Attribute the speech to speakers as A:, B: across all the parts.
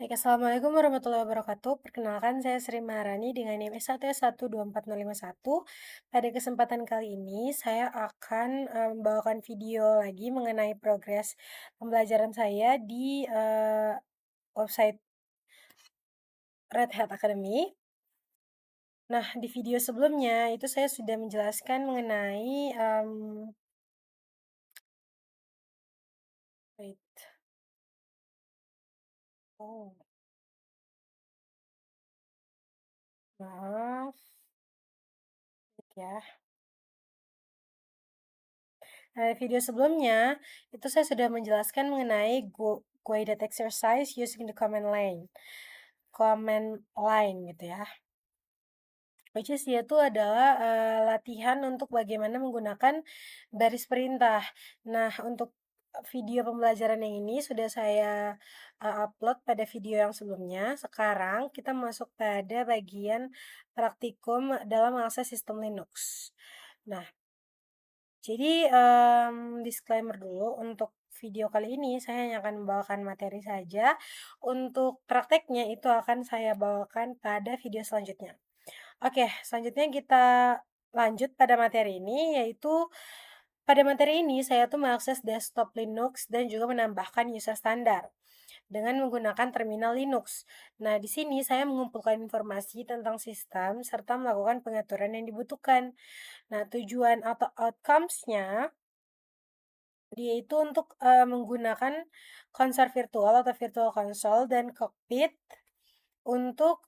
A: Baik, Assalamualaikum warahmatullahi wabarakatuh. Perkenalkan, saya Sri Maharani dengan NIM S1S124051. Pada kesempatan kali ini, saya akan membawakan video lagi mengenai progres pembelajaran saya di website Red Hat Academy. Nah, di video sebelumnya itu saya sudah menjelaskan mengenai wait, oh, maaf ya. Video sebelumnya, itu saya sudah menjelaskan mengenai guided exercise using the command line gitu ya. Which is yaitu adalah latihan untuk bagaimana menggunakan baris perintah. Nah, untuk video pembelajaran yang ini sudah saya upload pada video yang sebelumnya. Sekarang kita masuk pada bagian praktikum dalam mengakses sistem Linux. Nah, jadi, disclaimer dulu, untuk video kali ini saya hanya akan membawakan materi saja, untuk prakteknya itu akan saya bawakan pada video selanjutnya. Oke, selanjutnya kita lanjut pada materi ini, yaitu pada materi ini saya tuh mengakses desktop Linux dan juga menambahkan user standar dengan menggunakan terminal Linux. Nah, di sini saya mengumpulkan informasi tentang sistem serta melakukan pengaturan yang dibutuhkan. Nah, tujuan atau outcomes-nya dia itu untuk menggunakan konsol virtual atau virtual console dan cockpit untuk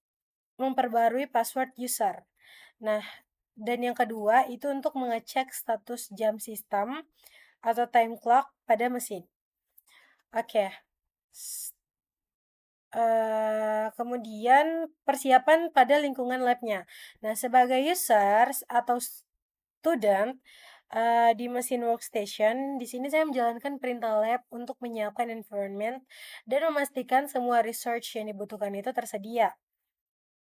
A: memperbarui password user. Nah, dan yang kedua itu untuk mengecek status jam sistem atau time clock pada mesin. Oke. Kemudian persiapan pada lingkungan labnya. Nah, sebagai user atau student di mesin workstation, di sini saya menjalankan perintah lab untuk menyiapkan environment dan memastikan semua research yang dibutuhkan itu tersedia.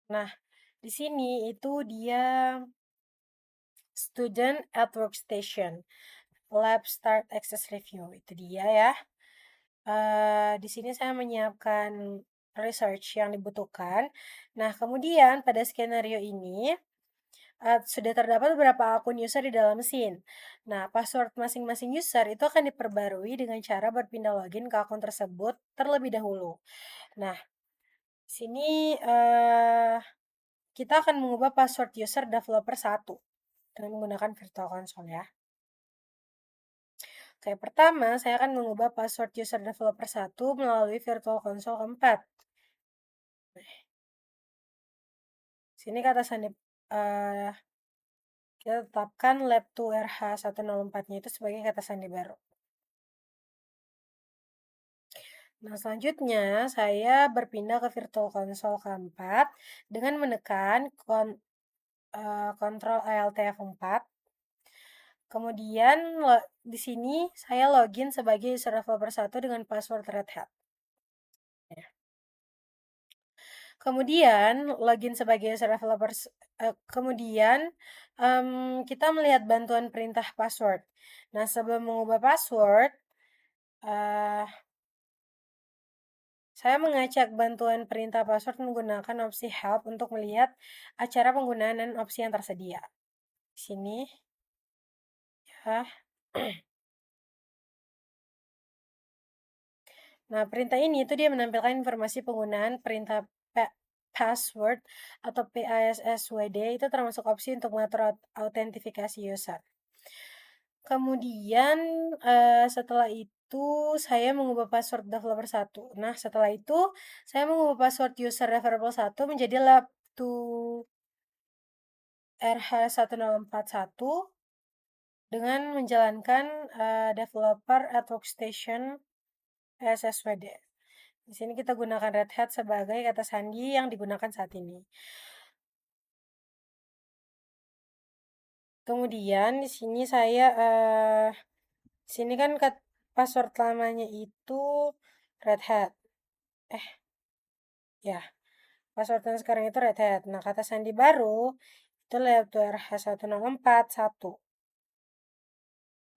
A: Nah, di sini itu dia student at workstation, lab start access review, itu dia ya. Di sini saya menyiapkan research yang dibutuhkan. Nah, kemudian pada skenario ini sudah terdapat beberapa akun user di dalam mesin. Nah, password masing-masing user itu akan diperbarui dengan cara berpindah login ke akun tersebut terlebih dahulu. Nah, sini kita akan mengubah password user developer 1 dengan menggunakan Virtual Console ya. Oke, pertama saya akan mengubah password user developer 1 melalui Virtual Console keempat. Sini kata sandi kita tetapkan lab2rh104-nya itu sebagai kata sandi baru. Nah, selanjutnya saya berpindah ke Virtual Console keempat dengan menekan Ctrl Alt F4. Kemudian di sini saya login sebagai user developer 1 dengan password Red Hat. Ya. Kemudian login sebagai user developer, kemudian kita melihat bantuan perintah password. Nah, sebelum mengubah password, saya mengacak bantuan perintah password menggunakan opsi help untuk melihat acara penggunaan dan opsi yang tersedia. Di sini, ya. Nah, perintah ini itu dia menampilkan informasi penggunaan perintah password atau PASSWD itu termasuk opsi untuk mengatur autentifikasi user. Kemudian setelah itu saya mengubah password developer 1. Nah, setelah itu saya mengubah password user developer 1 menjadi lab2 RH1041 dengan menjalankan developer at workstation SSWD. Di sini kita gunakan Red Hat sebagai kata sandi yang digunakan saat ini. Kemudian di sini saya sini kan password lamanya itu Red Hat. Ya, password yang sekarang itu Red Hat. Nah, kata sandi baru itu lab2rh1041.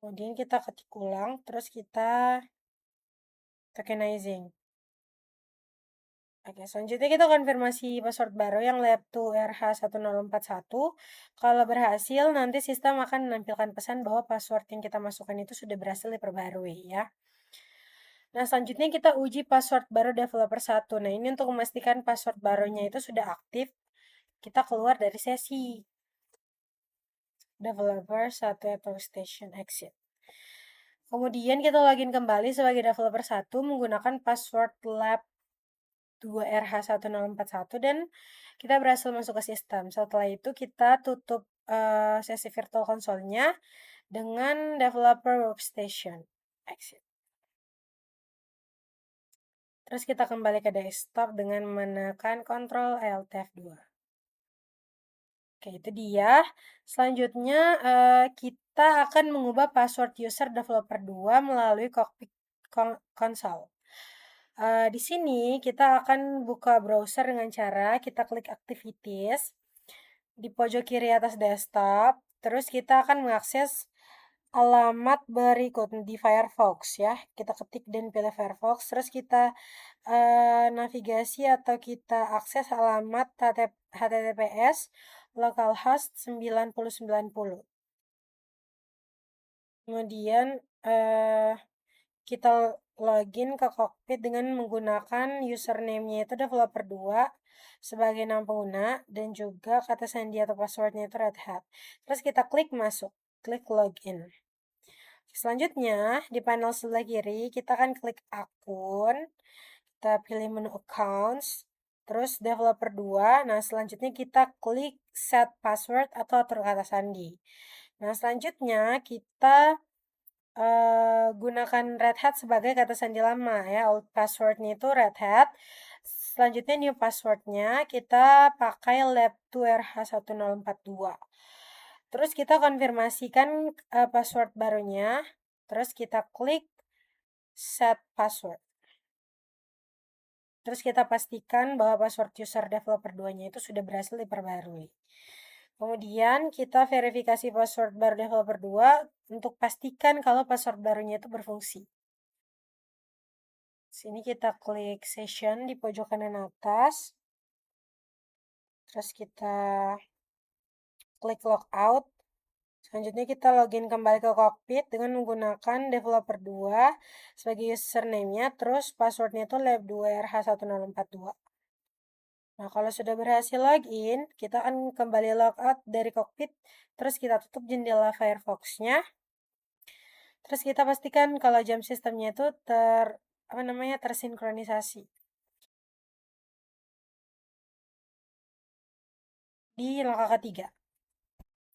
A: Kemudian kita ketik ulang, terus kita tokenizing. Oke, selanjutnya kita konfirmasi password baru yang lab2rh1041. Kalau berhasil, nanti sistem akan menampilkan pesan bahwa password yang kita masukkan itu sudah berhasil diperbarui ya. Nah, selanjutnya kita uji password baru developer 1. Nah, ini untuk memastikan password barunya itu sudah aktif, kita keluar dari sesi developer 1 atau station exit. Kemudian kita login kembali sebagai developer 1 menggunakan password lab 2RH1041 dan kita berhasil masuk ke sistem. Setelah itu kita tutup sesi virtual console-nya dengan developer workstation. Exit. Terus kita kembali ke desktop dengan menekan Ctrl Alt F2. Oke, itu dia. Selanjutnya kita akan mengubah password user developer 2 melalui cockpit console. Di sini kita akan buka browser dengan cara kita klik activities di pojok kiri atas desktop, terus kita akan mengakses alamat berikut di Firefox ya. Kita ketik dan pilih Firefox, terus kita navigasi atau kita akses alamat https localhost 9090. Kemudian kita login ke cockpit dengan menggunakan username-nya itu developer 2 sebagai nama pengguna dan juga kata sandi atau passwordnya itu Red Hat. Terus kita klik masuk, klik login. Selanjutnya di panel sebelah kiri kita akan klik akun, kita pilih menu accounts, terus developer 2. Nah, selanjutnya kita klik set password atau atur kata sandi. Nah, selanjutnya kita gunakan Red Hat sebagai kata sandi lama ya. Old passwordnya itu Red Hat. Selanjutnya new passwordnya kita pakai lab2rh1042. Terus kita konfirmasikan password barunya. Terus kita klik set password. Terus kita pastikan bahwa password user developer 2-nya itu sudah berhasil diperbarui. Kemudian kita verifikasi password baru developer 2 untuk pastikan kalau password barunya itu berfungsi. Sini kita klik session di pojok kanan atas. Terus kita klik logout. Selanjutnya kita login kembali ke cockpit dengan menggunakan developer 2 sebagai username-nya, terus passwordnya itu lab2rh1042. Nah, kalau sudah berhasil login, kita akan kembali logout dari cockpit, terus kita tutup jendela Firefox-nya. Terus kita pastikan kalau jam sistemnya itu tersinkronisasi. Di langkah ketiga,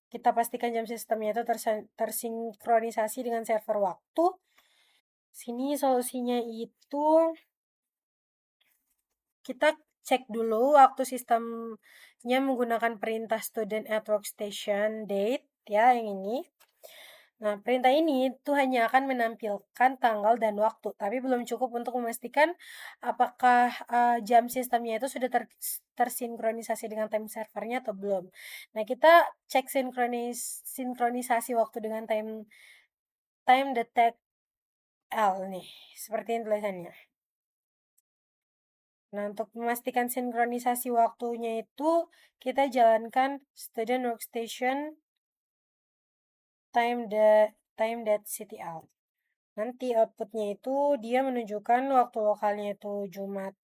A: kita pastikan jam sistemnya itu tersinkronisasi dengan server waktu. Sini solusinya itu kita cek dulu waktu sistemnya menggunakan perintah student at workstation date ya, yang ini. Nah, perintah ini tuh hanya akan menampilkan tanggal dan waktu, tapi belum cukup untuk memastikan apakah jam sistemnya itu sudah tersinkronisasi dengan time servernya atau belum. Nah, kita cek sinkronisasi waktu dengan time detect L nih, seperti ini tulisannya. Nah, untuk memastikan sinkronisasi waktunya itu kita jalankan student workstation time.ctl. Nanti outputnya itu dia menunjukkan waktu lokalnya itu Jumat.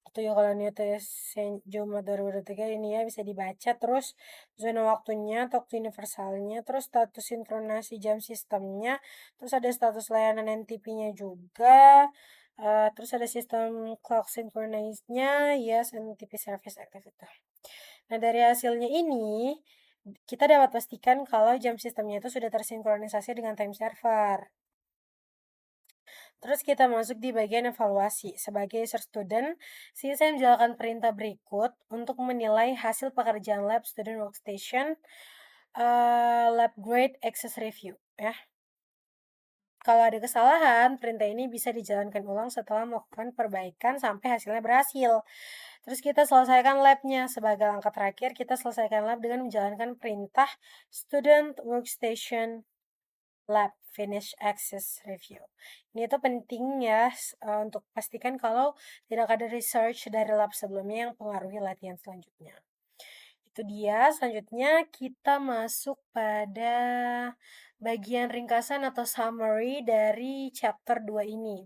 A: Atau ya kalau ini tes Jumat 2023 ini ya bisa dibaca. Terus zona waktunya, waktu universalnya, terus status sinkronasi jam sistemnya, terus ada status layanan NTP-nya juga. Terus ada sistem clock synchronize-nya, yes, NTP service active itu. Nah, dari hasilnya ini, kita dapat pastikan kalau jam sistemnya itu sudah tersinkronisasi dengan time server. Terus kita masuk di bagian evaluasi. Sebagai user student, saya menjalankan perintah berikut untuk menilai hasil pekerjaan lab student workstation lab grade access review ya. Kalau ada kesalahan, perintah ini bisa dijalankan ulang setelah melakukan perbaikan sampai hasilnya berhasil. Terus kita selesaikan labnya. Sebagai langkah terakhir, kita selesaikan lab dengan menjalankan perintah student workstation lab finish access review. Ini tuh penting ya untuk pastikan kalau tidak ada research dari lab sebelumnya yang pengaruhi latihan selanjutnya. Itu dia, selanjutnya kita masuk pada bagian ringkasan atau summary dari chapter 2 ini.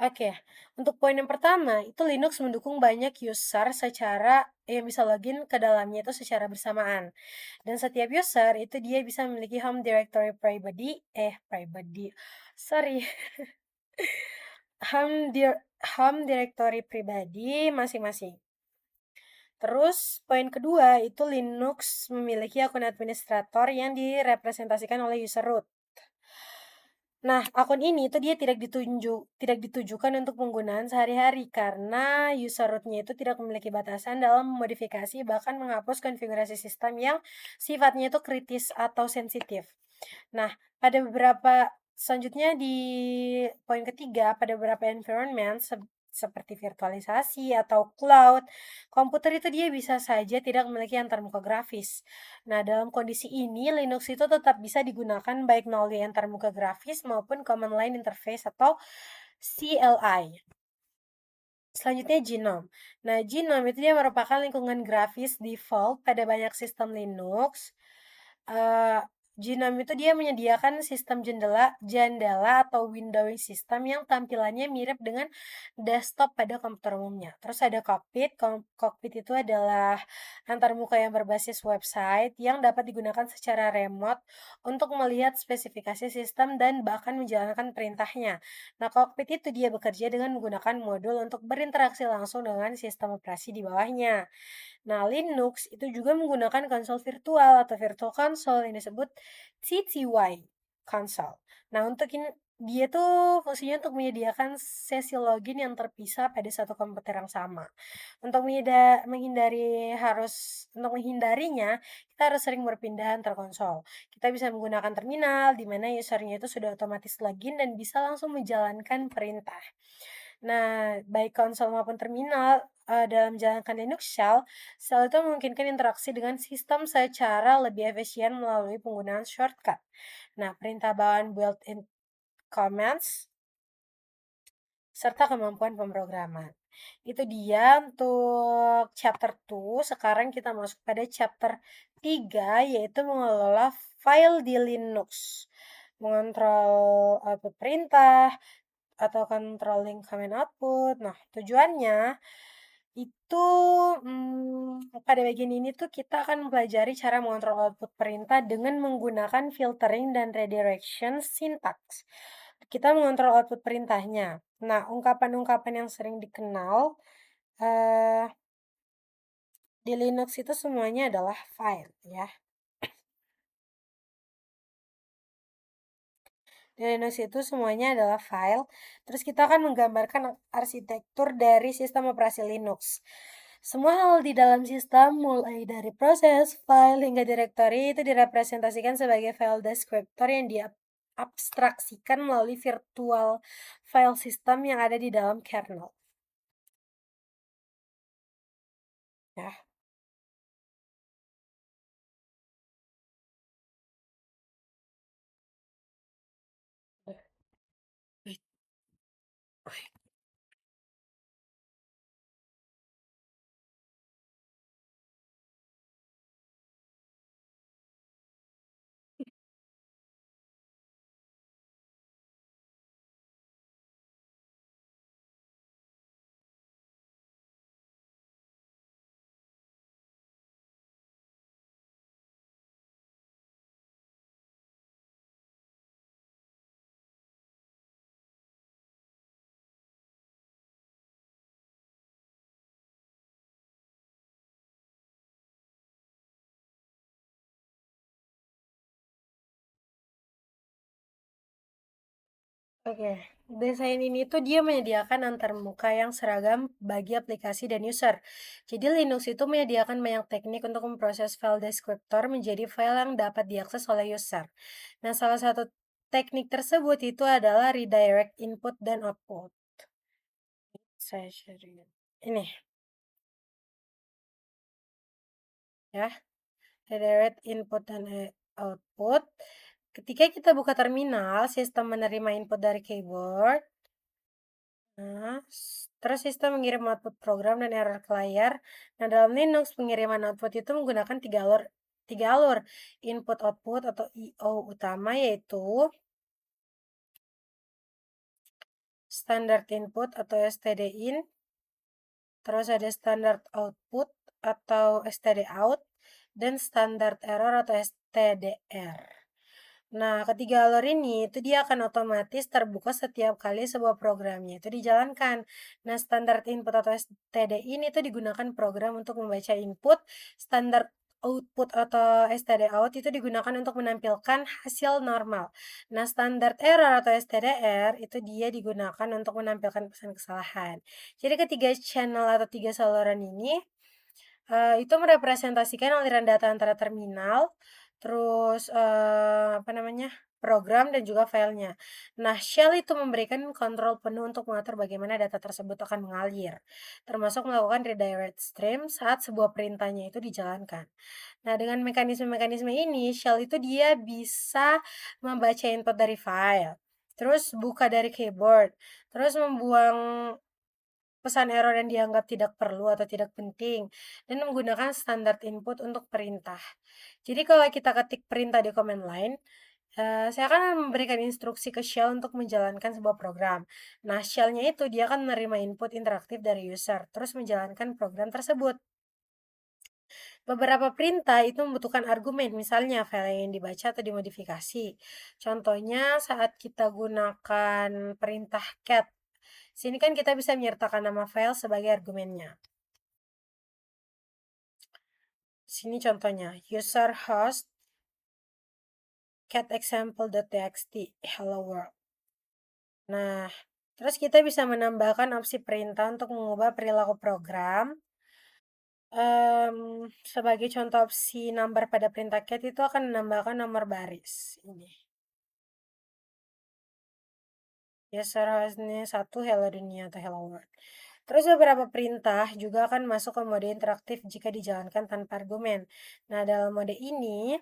A: Oke, untuk poin yang pertama, itu Linux mendukung banyak user secara yang bisa login ke dalamnya itu secara bersamaan. Dan setiap user itu dia bisa memiliki home directory sorry, home directory pribadi masing-masing. Terus, poin kedua, itu Linux memiliki akun administrator yang direpresentasikan oleh user root. Nah, akun ini itu dia tidak ditujukan untuk penggunaan sehari-hari karena user root-nya itu tidak memiliki batasan dalam memodifikasi bahkan menghapus konfigurasi sistem yang sifatnya itu kritis atau sensitif. Nah, pada beberapa selanjutnya di poin ketiga, pada beberapa environment seperti virtualisasi atau cloud, komputer itu dia bisa saja tidak memiliki antarmuka grafis. Nah, dalam kondisi ini, Linux itu tetap bisa digunakan baik melalui antarmuka grafis maupun command line interface atau CLI. Selanjutnya Genome. Nah, Genome itu dia merupakan lingkungan grafis default pada banyak sistem Linux. Eh, Genome itu dia menyediakan sistem jendela atau windowing system yang tampilannya mirip dengan desktop pada komputer umumnya. Terus ada Cockpit. Cockpit itu adalah antarmuka yang berbasis website yang dapat digunakan secara remote untuk melihat spesifikasi sistem dan bahkan menjalankan perintahnya. Nah, Cockpit itu dia bekerja dengan menggunakan modul untuk berinteraksi langsung dengan sistem operasi di bawahnya. Nah, Linux itu juga menggunakan konsol virtual atau virtual console yang disebut TTY console. Nah, untuk ini dia tuh fungsinya untuk menyediakan sesi login yang terpisah pada satu komputer yang sama. Untuk menghindarinya, kita harus sering berpindah antar konsol. Kita bisa menggunakan terminal di mana usernya itu sudah otomatis login dan bisa langsung menjalankan perintah. Nah, baik konsol maupun terminal dalam menjalankan Linux Shell itu memungkinkan interaksi dengan sistem secara lebih efisien melalui penggunaan shortcut. Nah, perintah bawaan built-in commands serta kemampuan pemrograman. Itu dia untuk chapter 2. Sekarang kita masuk pada chapter 3, yaitu mengelola file di Linux. Mengontrol output perintah, atau controlling command output. Nah, tujuannya itu pada bagian ini tuh kita akan mempelajari cara mengontrol output perintah dengan menggunakan filtering dan redirection syntax. Kita mengontrol output perintahnya. Nah, ungkapan-ungkapan yang sering dikenal eh, di Linux itu semuanya adalah file ya. Di Linux itu semuanya adalah file. Terus kita akan menggambarkan arsitektur dari sistem operasi Linux. Semua hal di dalam sistem, mulai dari proses, file, hingga directory, itu direpresentasikan sebagai file descriptor yang diabstraksikan melalui virtual file system yang ada di dalam kernel. Ya. Oke, desain ini tuh dia menyediakan antarmuka yang seragam bagi aplikasi dan user. Jadi Linux itu menyediakan banyak teknik untuk memproses file descriptor menjadi file yang dapat diakses oleh user. Nah, salah satu teknik tersebut itu adalah redirect input dan output. Saya sharing. Ini ya, redirect input dan output. Ketika kita buka terminal, sistem menerima input dari keyboard. Nah, terus sistem mengirim output program dan error ke layar. Nah, dalam Linux, pengiriman output itu menggunakan tiga alur input-output atau I/O utama, yaitu standard input atau std-in, terus ada standard output atau std-out, dan standard error atau stdr. Nah, ketiga alur ini itu dia akan otomatis terbuka setiap kali sebuah programnya itu dijalankan. Nah, standar input atau std-in itu digunakan program untuk membaca input, standar output atau std-out itu digunakan untuk menampilkan hasil normal. Nah, standar error atau stdr itu dia digunakan untuk menampilkan pesan kesalahan. Jadi ketiga channel atau tiga saluran ini itu merepresentasikan aliran data antara terminal, terus, apa namanya, program dan juga filenya. Nah, shell itu memberikan kontrol penuh untuk mengatur bagaimana data tersebut akan mengalir, termasuk melakukan redirect stream saat sebuah perintahnya itu dijalankan. Nah, dengan mekanisme-mekanisme ini, shell itu dia bisa membaca input dari file, terus buka dari keyboard, terus membuang pesan error yang dianggap tidak perlu atau tidak penting, dan menggunakan standar input untuk perintah. Jadi kalau kita ketik perintah di command line, saya akan memberikan instruksi ke shell untuk menjalankan sebuah program. Nah, shell-nya itu dia akan menerima input interaktif dari user, terus menjalankan program tersebut. Beberapa perintah itu membutuhkan argumen, misalnya file yang dibaca atau dimodifikasi. Contohnya saat kita gunakan perintah cat. Sini kan kita bisa menyertakan nama file sebagai argumennya. Sini contohnya, user host catexample.txt hello world. Nah, terus kita bisa menambahkan opsi perintah untuk mengubah perilaku program. Sebagai contoh opsi number pada perintah cat itu akan menambahkan nomor baris. Ini. User hostnya satu hello dunia atau hello world. Terus beberapa perintah juga akan masuk ke mode interaktif jika dijalankan tanpa argumen. Nah, dalam mode ini,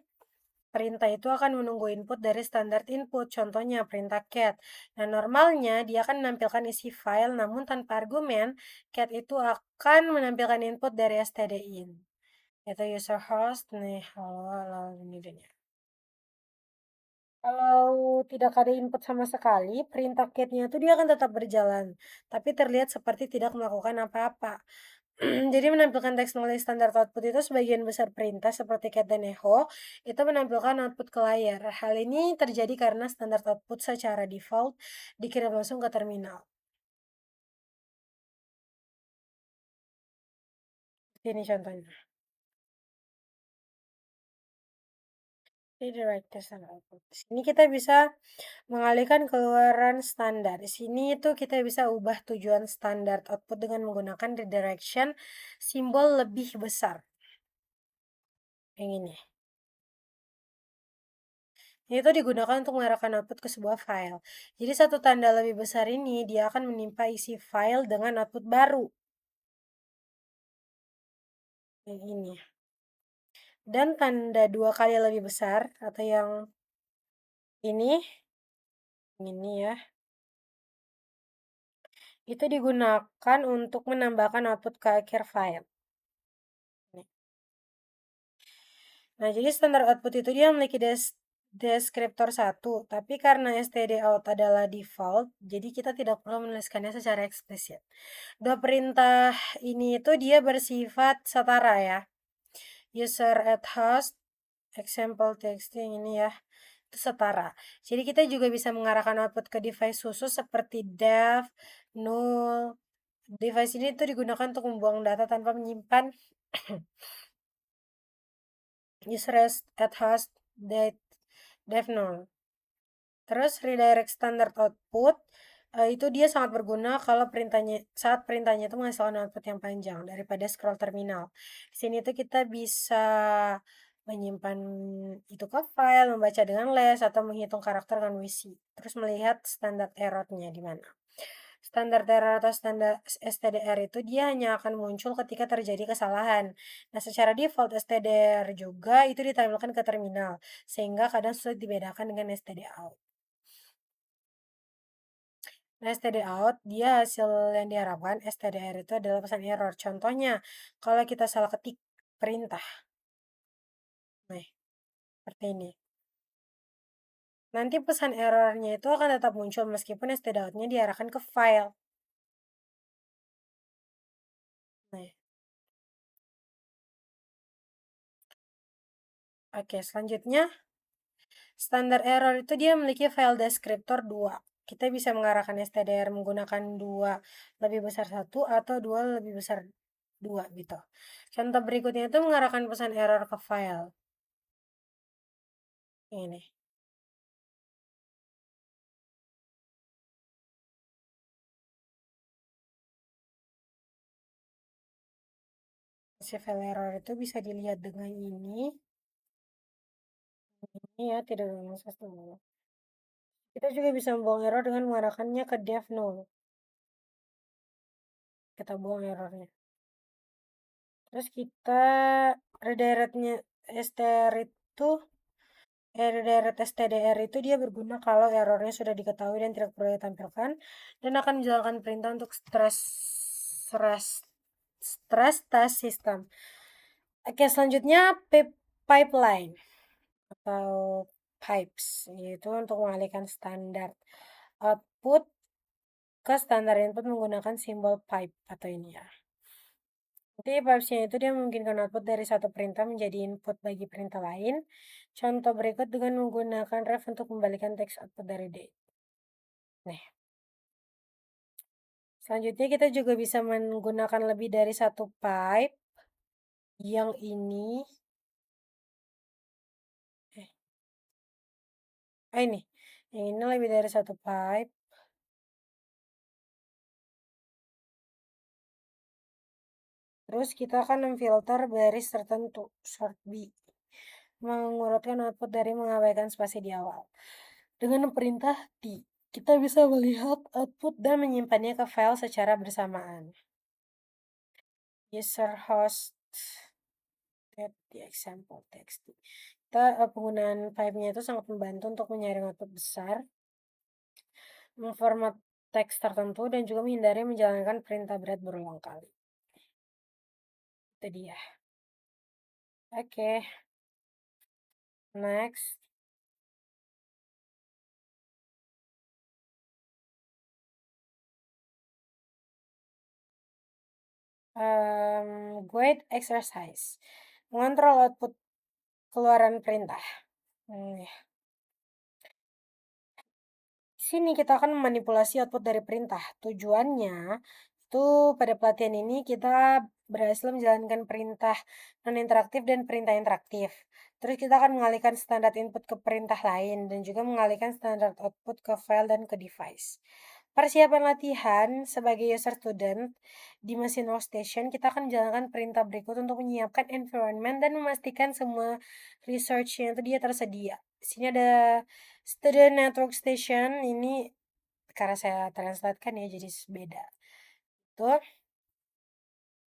A: perintah itu akan menunggu input dari standar input, contohnya perintah cat. Nah, normalnya dia akan menampilkan isi file, namun tanpa argumen, cat itu akan menampilkan input dari std-in, yaitu user host, nih, halo, halo, ini dunia. Kalau tidak ada input sama sekali, perintah cat-nya itu dia akan tetap berjalan, tapi terlihat seperti tidak melakukan apa-apa. Jadi menampilkan teks nulis standar output itu sebagian besar perintah seperti cat dan echo itu menampilkan output ke layar. Hal ini terjadi karena standar output secara default dikirim langsung ke terminal. Ini contohnya. Redirect to standard output. Di sini kita bisa mengalihkan keluaran standar. Di sini itu kita bisa ubah tujuan standar output dengan menggunakan redirection simbol lebih besar. Yang ini. Itu digunakan untuk mengarahkan output ke sebuah file. Jadi satu tanda lebih besar ini dia akan menimpa isi file dengan output baru. Yang ini. Dan tanda dua kali lebih besar atau yang ini ya, itu digunakan untuk menambahkan output ke akhir file. Nah, jadi standar output itu dia memiliki deskriptor 1, tapi karena std-out adalah default, jadi kita tidak perlu menuliskannya secara eksplisit. Dua perintah ini itu dia bersifat setara ya. User at host, example text yang ini ya, itu setara. Jadi kita juga bisa mengarahkan output ke device khusus seperti dev, null. Device ini tuh digunakan untuk membuang data tanpa menyimpan user at host dev null. Terus redirect standard output itu dia sangat berguna kalau saat perintahnya itu menghasilkan output yang panjang daripada scroll terminal. Di sini tuh kita bisa menyimpan itu ke file, membaca dengan less atau menghitung karakter dengan WC. Terus melihat standar errornya di mana. Standar error atau standar STDR itu dia hanya akan muncul ketika terjadi kesalahan. Nah, secara default STDR juga itu ditempelkan ke terminal, sehingga kadang sulit dibedakan dengan STD out. Nah, STD out, dia hasil yang diharapkan, STDR itu adalah pesan error. Contohnya, kalau kita salah ketik perintah, nah, seperti ini. Nanti pesan errornya itu akan tetap muncul meskipun STD out-nya diarahkan ke file. Nah, oke, selanjutnya standar error itu dia memiliki file descriptor 2. Kita bisa mengarahkan stdr menggunakan 2 lebih besar 1 atau 2 lebih besar 2 gitu. Contoh berikutnya itu mengarahkan pesan error ke file. Ini. Si file error itu bisa dilihat dengan ini. Ini ya, tidak bermasalah semua. Kita juga bisa membuang error dengan mengarahkannya ke dev null. Kita buang errornya. Terus kita redirectnya str itu redirect stdr itu dia berguna kalau errornya sudah diketahui dan tidak perlu ditampilkan dan akan menjalankan perintah untuk stress test system. Oke, selanjutnya pipeline atau pipes, yaitu untuk mengalihkan standar output ke standar input menggunakan simbol pipe atau ini ya. Nanti pipesnya itu dia memungkinkan output dari satu perintah menjadi input bagi perintah lain. Contoh berikut dengan menggunakan ref untuk membalikan teks output dari date. Nah, selanjutnya kita juga bisa menggunakan lebih dari satu pipe. Yang ini, ini. Yang ini lebih dari satu pipe. Terus kita akan memfilter baris tertentu, sort B. Mengurutkan output dari mengabaikan spasi di awal. Dengan perintah T, kita bisa melihat output dan menyimpannya ke file secara bersamaan. User host get the example text. Penggunaan pipe-nya itu sangat membantu untuk menyaring output besar, memformat teks tertentu, dan juga menghindari menjalankan perintah berat berulang kali. Itu dia. Oke. Next. Guide exercise. Mengontrol output keluaran perintah. Ya. Di sini kita akan memanipulasi output dari perintah. Tujuannya itu pada pelatihan ini kita berhasil menjalankan perintah non-interaktif dan perintah interaktif. Terus kita akan mengalihkan standar input ke perintah lain dan juga mengalihkan standar output ke file dan ke device. Persiapan latihan sebagai user student di mesin workstation, kita akan menjalankan perintah berikut untuk menyiapkan environment dan memastikan semua research-nya itu dia tersedia. Di sini ada student network station, ini karena saya translatekan ya jadi beda. Tuh.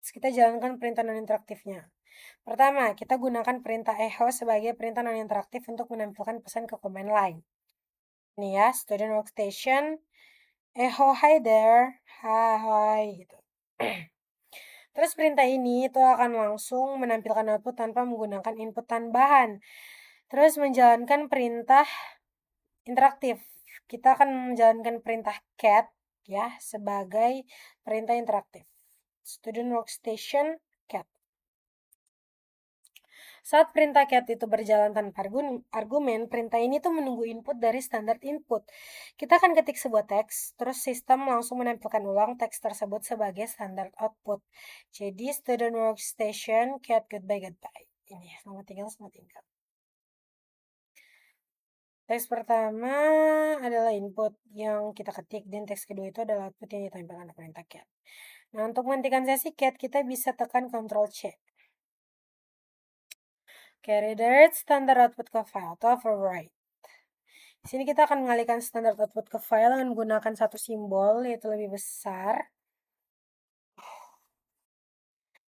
A: Terus kita jalankan perintah non-interaktifnya. Pertama, kita gunakan perintah echo sebagai perintah non-interaktif untuk menampilkan pesan ke command line. Ini ya, student workstation, echo hi there, hi gitu. Terus perintah ini itu akan langsung menampilkan output tanpa menggunakan input tambahan. Terus menjalankan perintah interaktif. Kita akan menjalankan perintah cat ya sebagai perintah interaktif. Student workstation cat. Saat perintah cat itu berjalan tanpa argumen, perintah ini tuh menunggu input dari standar input. Kita akan ketik sebuah teks, terus sistem langsung menampilkan ulang teks tersebut sebagai standar output. Jadi student workstation cat goodbye. Ini selamat tinggal, selamat tinggal. Teks pertama adalah input yang kita ketik dan teks kedua itu adalah output yang ditampilkan oleh perintah cat. Nah, untuk menghentikan sesi cat, kita bisa tekan Ctrl C. Oke, redirect standard output ke file atau override. Di sini kita akan mengalihkan standar output ke file dengan menggunakan satu simbol, yaitu lebih besar.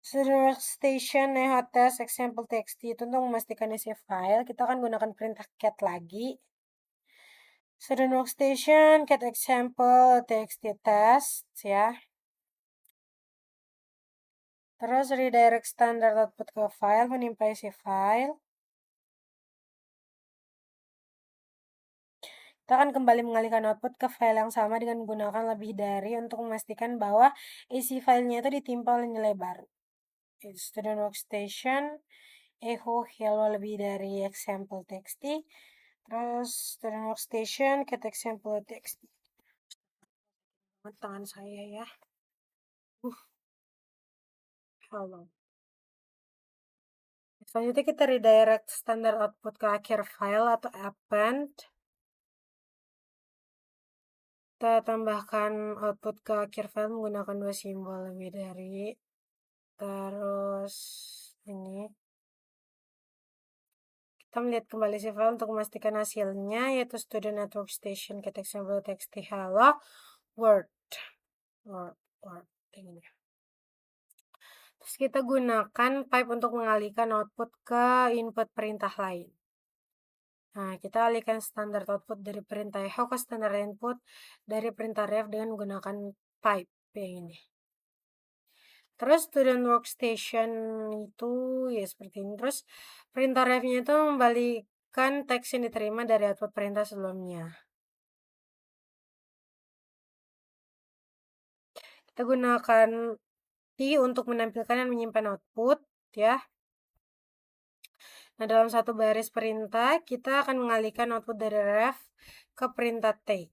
A: Student workstation test example txt itu untuk memastikan isi file, kita akan gunakan perintah cat lagi. Student workstation cat example txt test ya. Terus redirect standard output ke file, menimpa isi file. Kita akan kembali mengalihkan output ke file yang sama dengan menggunakan lebih dari untuk memastikan bahwa isi filenya itu ditimpa oleh nilai baru. Student workstation echo hello lebih dari example txt. Terus student workstation get example txt. Tangan saya ya. Hello. Selanjutnya kita redirect standar output ke akhir file atau append. Kita tambahkan output ke akhir file menggunakan dua simbol lebih dari. Terus ini kita melihat kembali si file untuk memastikan hasilnya, yaitu student network station get example txt hello word word ini. Terus kita gunakan pipe untuk mengalihkan output ke input perintah lain. Nah, kita alihkan standar output dari perintah echo ke standar input dari perintah ref dengan menggunakan pipe yang ini. Terus student workstation itu ya seperti ini. Terus perintah refnya itu membalikan teks yang diterima dari output perintah sebelumnya. Kita gunakan T untuk menampilkan dan menyimpan output ya. Nah, dalam satu baris perintah, kita akan mengalihkan output dari ref ke perintah T.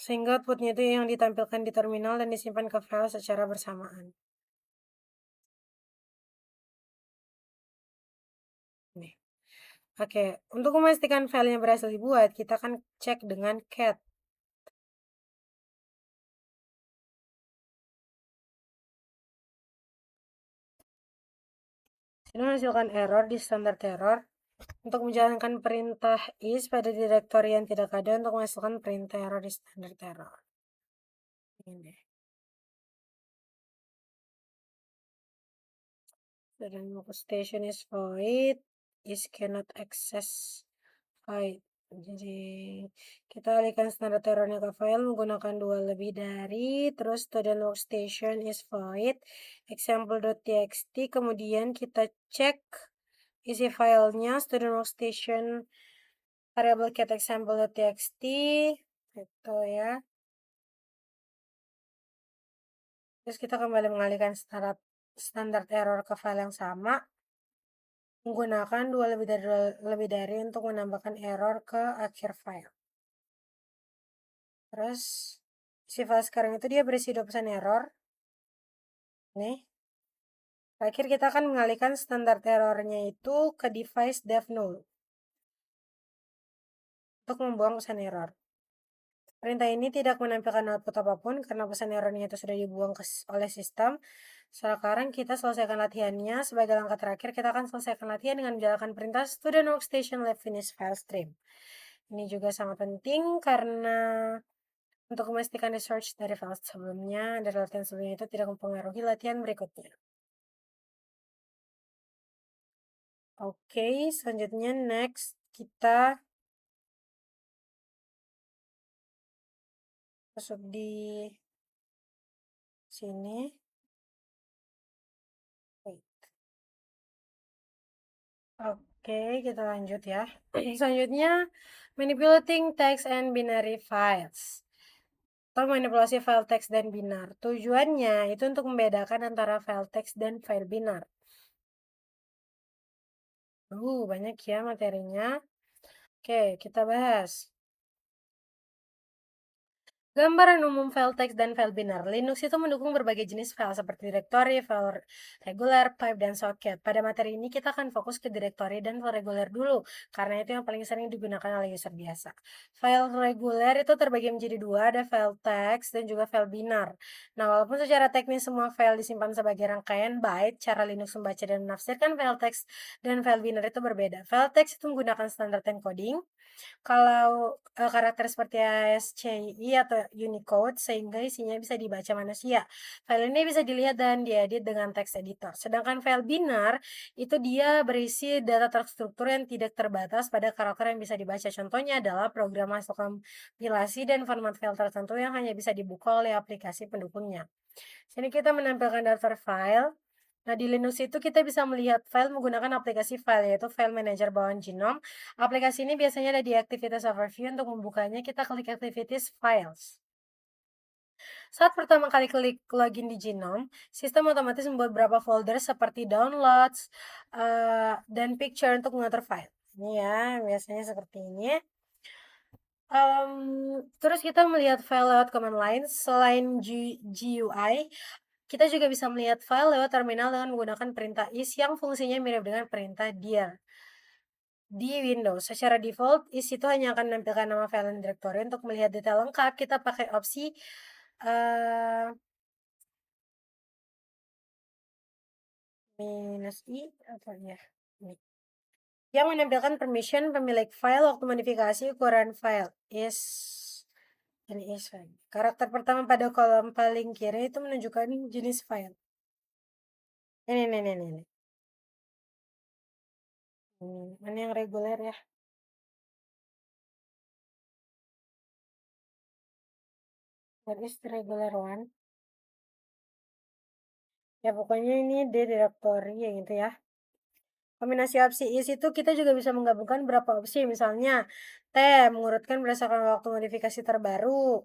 A: Sehingga outputnya itu yang ditampilkan di terminal dan disimpan ke file secara bersamaan. Nih. Oke, untuk memastikan filenya berhasil dibuat, kita akan cek dengan cat. Ini menghasilkan error di standar error. Untuk menjalankan perintah is pada direktori yang tidak ada untuk menghasilkan perintah error di standar error. Ini. Dan station is void, is cannot access void. Jadi kita alihkan standar errornya ke file menggunakan dua lebih dari, terus student workstation is void, example.txt, kemudian kita cek isi filenya student workstation variable get example.txt itu ya. Terus kita kembali mengalihkan standar error ke file yang sama menggunakan dua lebih dari untuk menambahkan error ke akhir file. Terus si file sekarang itu dia berisi 2 pesan error. Nih. Terakhir kita akan mengalihkan standar errornya itu ke device dev null untuk membuang pesan error. Perintah ini tidak menampilkan output apapun karena pesan errornya itu sudah dibuang oleh sistem. Sekarang kita selesaikan latihannya. Sebagai langkah terakhir, kita akan selesaikan latihan dengan menjalankan perintah student workstation let finish file stream. Ini juga sangat penting karena untuk memastikan research dari file sebelumnya, dari latihan sebelumnya itu tidak mempengaruhi latihan berikutnya. Oke, selanjutnya next kita masuk di sini. Oke, kita lanjut ya. Selanjutnya, manipulating text and binary files. Atau manipulasi file teks dan binar. Tujuannya itu untuk membedakan antara file teks dan file binar. Banyak ya materinya. Oke, kita bahas. Gambaran umum file teks dan file binar. Linux itu mendukung berbagai jenis file seperti directory, file reguler, pipe, dan socket. Pada materi ini kita akan fokus ke directory dan file reguler dulu, karena itu yang paling sering digunakan oleh user biasa. File reguler itu terbagi menjadi dua, ada file teks dan juga file binar. Nah, walaupun secara teknis semua file disimpan sebagai rangkaian byte, cara Linux membaca dan menafsirkan file teks dan file binar itu berbeda. File teks itu menggunakan standar encoding, kalau, karakter seperti ASCII atau Unicode sehingga isinya bisa dibaca manusia. File ini bisa dilihat dan diedit dengan text editor. Sedangkan file binar, itu dia berisi data terstruktur yang tidak terbatas pada karakter yang bisa dibaca. Contohnya adalah program hasil kompilasi dan format file tertentu yang hanya bisa dibuka oleh aplikasi pendukungnya. Sini kita menampilkan daftar file. Nah, di Linux itu kita bisa melihat file menggunakan aplikasi file, yaitu File Manager bawaan Genome. Aplikasi ini biasanya ada di Activities Overview. Untuk membukanya, kita klik Activities Files. Saat pertama kali klik login di Genome, sistem otomatis membuat beberapa folder seperti Downloads, dan Picture untuk mengatur file. Ini ya, biasanya seperti ini. Terus kita melihat file lewat command line. Selain GUI, kita juga bisa melihat file lewat terminal dengan menggunakan perintah is yang fungsinya mirip dengan perintah dir. Di Windows, secara default, is itu hanya akan menampilkan nama file dan directory. Untuk melihat detail lengkap, kita pakai opsi uh, -i atau ya, ini. Yang menampilkan permission pemilik file waktu modifikasi ukuran file is ini is file. Karakter pertama pada kolom paling kiri itu menunjukkan jenis file. Ini. Mana yang reguler ya? What is the regular one? Ya pokoknya ini D directory ya gitu ya. Kombinasi opsi is itu kita juga bisa menggabungkan beberapa opsi. Misalnya T mengurutkan berdasarkan waktu modifikasi terbaru.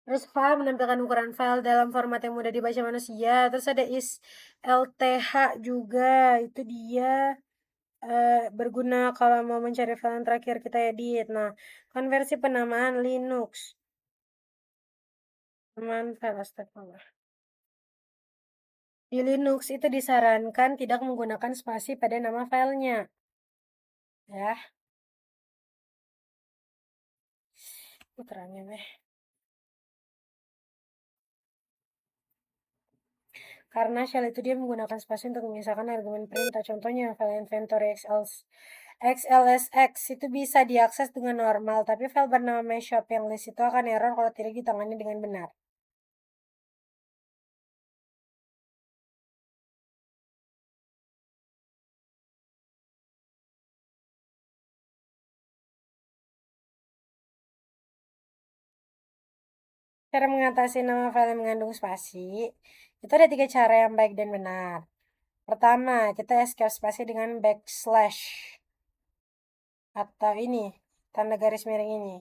A: Terus file menampilkan ukuran file dalam format yang mudah dibaca manusia. Terus ada is LTH juga. Itu dia berguna kalau mau mencari file yang terakhir kita edit. Nah, konversi penamaan Linux. Penamaan file astagfirullah. Di Linux itu disarankan tidak menggunakan spasi pada nama filenya. Ya, terangnya deh. Karena shell itu dia menggunakan spasi untuk memisahkan argumen perintah. Contohnya file inventory XLSX itu bisa diakses dengan normal, tapi file bernama my shopping list itu akan error kalau tidak ditangani dengan benar. Cara mengatasi nama file yang mengandung spasi, itu ada 3 cara yang baik dan benar. Pertama, kita escape spasi dengan backslash. Atau ini, tanda garis miring ini.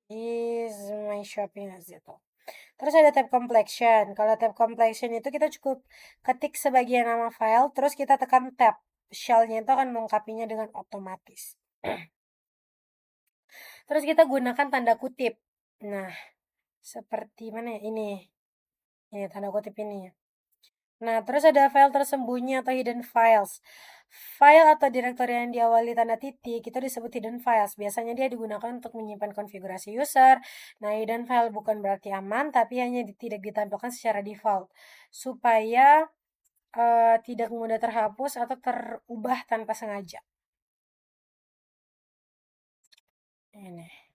A: Is my shopping list itu. Terus ada tab completion. Kalau tab completion itu kita cukup ketik sebagian nama file, terus kita tekan tab. Shell-nya itu akan melengkapinya dengan otomatis. Terus kita gunakan tanda kutip. Nah, seperti mana ya? Ini tanda kutip ini ya. Nah, terus ada file tersembunyi atau hidden files. File atau direktori yang diawali tanda titik itu disebut hidden files. Biasanya dia digunakan untuk menyimpan konfigurasi user. Nah, hidden file bukan berarti aman, tapi hanya tidak ditampilkan secara default. Supaya tidak mudah terhapus atau terubah tanpa sengaja. Ini.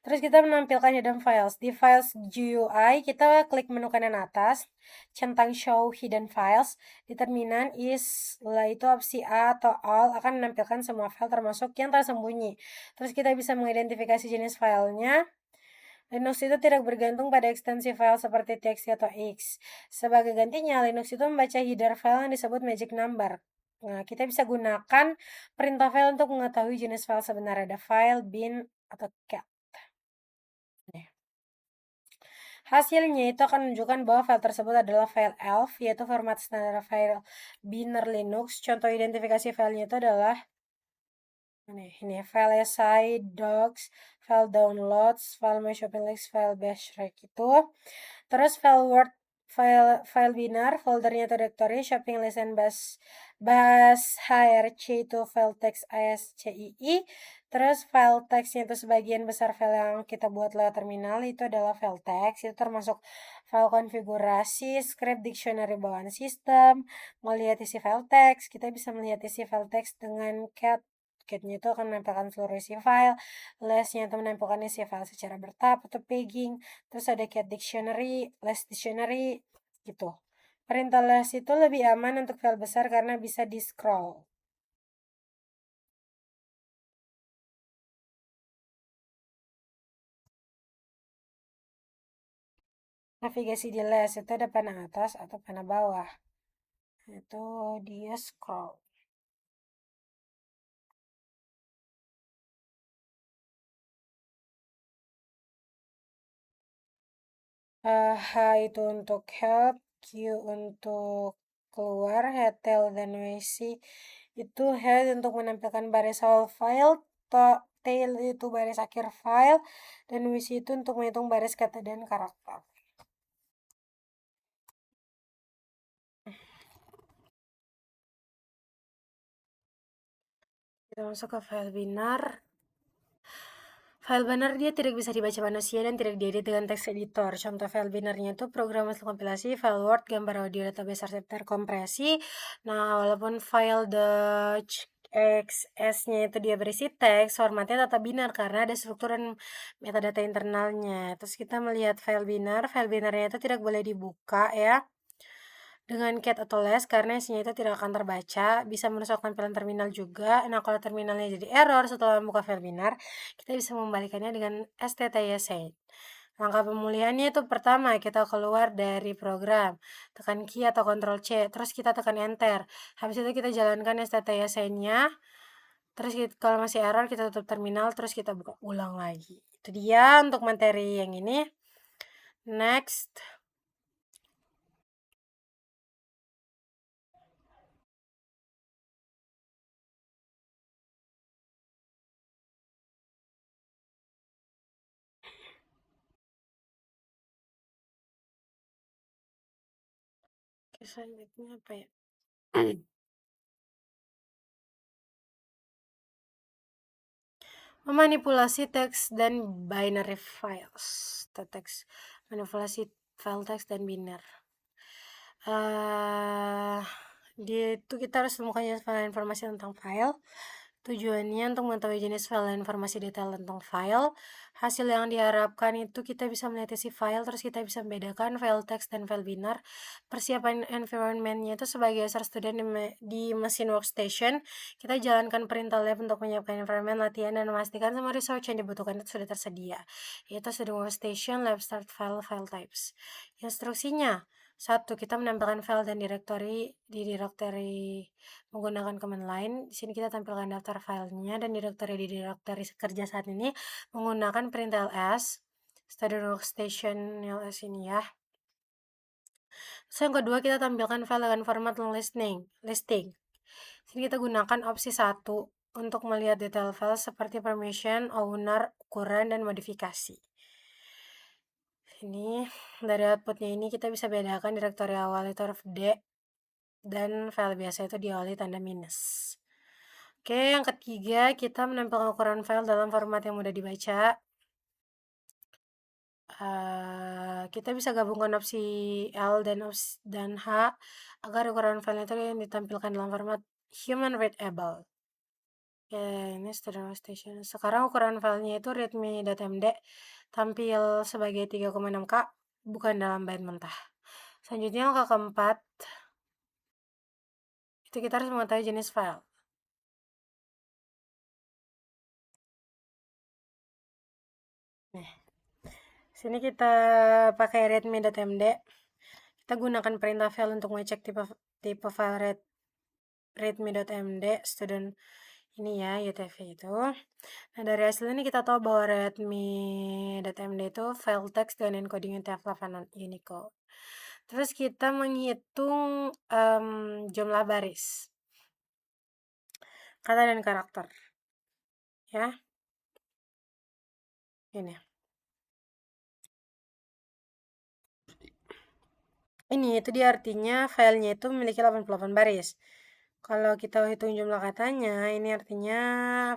A: Terus kita menampilkan hidden files. Di files GUI, kita klik menu kanan atas, centang show hidden files. Determinan is, lah itu opsi A atau all akan menampilkan semua file termasuk yang tersembunyi. Terus kita bisa mengidentifikasi jenis filenya. Linux itu tidak bergantung pada ekstensi file seperti txt atau x. Sebagai gantinya, Linux itu membaca header file yang disebut magic number. Nah, kita bisa gunakan perintah file untuk mengetahui jenis file sebenarnya. Ada file, bin, atau cat. Hasilnya itu akan menunjukkan bahwa file tersebut adalah file ELF, yaitu format standar file binary Linux. Contoh identifikasi filenya itu adalah ini file si, docs, file downloads, file my shopping list, file bash rec itu. Terus file word, file binar, foldernya itu directory, shopping list and bash hrc itu file text ascii. Terus file textnya itu sebagian besar file yang kita buat lewat terminal itu adalah file text, itu termasuk file konfigurasi, script, dictionary bawaan sistem. Mau lihat isi file text, kita bisa melihat isi file text dengan cat-nya itu akan menempelkan seluruh isi file, less-nya itu menempelkan isi file secara bertahap atau pegging, terus ada cat dictionary, less dictionary, gitu. Perintah less itu lebih aman untuk file besar karena bisa di-scroll. Navigasi di less itu ada panah atas atau panah bawah. Itu dia scroll. H itu untuk help, Q untuk keluar, head, tail, dan WC itu head untuk menampilkan baris awal file, tail itu baris akhir file, dan WC itu untuk menghitung baris kata dan karakter. Kita masuk ke file binar. File binar dia tidak bisa dibaca manusia dan tidak diedit dengan text editor. Contoh file binarnya itu program hasil kompilasi, file Word, gambar audio, database resep terkompresi. Nah, walaupun file .xs-nya itu dia berisi teks, formatnya tetap binar karena ada struktur dan metadata internalnya. Terus kita melihat file binarnya itu tidak boleh dibuka ya dengan cat atau less karena isinya itu tidak akan terbaca, bisa merusak tampilan terminal juga. Nah, kalau terminalnya jadi error setelah membuka file binar, kita bisa membalikannya dengan sttysend. Langkah pemulihannya itu pertama, kita keluar dari program, tekan key atau Ctrl C, terus kita tekan enter. Habis itu kita jalankan sttysend-nya, terus kalau masih error kita tutup terminal, terus kita buka ulang lagi. Itu dia untuk materi yang ini. Next. Selanjutnya apa ya? Memanipulasi teks dan binary files. Teks manipulasi file teks dan binar. Dia itu kita harus temukan jenis file informasi tentang file. Tujuannya untuk mengetahui jenis file dan informasi detail tentang file. Hasil yang diharapkan itu kita bisa melihat isi file, terus kita bisa membedakan file teks dan file binar. Persiapan environment-nya itu sebagai user student di mesin workstation, kita jalankan perintah lab untuk menyiapkan environment latihan dan memastikan semua resource yang dibutuhkan itu sudah tersedia. Yaitu student workstation, lab start file, file types. Instruksinya, 1. Kita menambahkan file dan directory di directory menggunakan command line. Di sini kita tampilkan daftar filenya dan directory di directory kerja saat ini menggunakan print ls, student workstation ls ini ya. Terus yang kedua kita tampilkan file dengan format listing. Sini kita gunakan opsi 1 untuk melihat detail file seperti permission, owner, ukuran, dan modifikasi. Ini dari outputnya ini kita bisa bedakan direktori awal itu huruf D dan file biasa itu diawali tanda minus. Oke, yang ketiga kita menampilkan ukuran file dalam format yang mudah dibaca. Kita bisa gabungkan opsi L dan H agar ukuran file itu yang ditampilkan dalam format human readable. Ya, ini student workstation. Sekarang ukuran filenya itu readme.md tampil sebagai 3,6K, bukan dalam byte mentah. Selanjutnya langkah keempat, itu kita harus mengetahui jenis file. Nih, sini kita pakai readme.md. Kita gunakan perintah file untuk mengecek tipe file readme.md student Ini ya UTF itu. Nah, dari hasil ini kita tahu bahwa Redmi.md itu file text dengan encoding UTF-8 Unicode. Terus kita menghitung jumlah baris, kata dan karakter. Ya, ini. Ini itu dia artinya filenya itu memiliki 88 baris. Kalau kita hitung jumlah katanya, ini artinya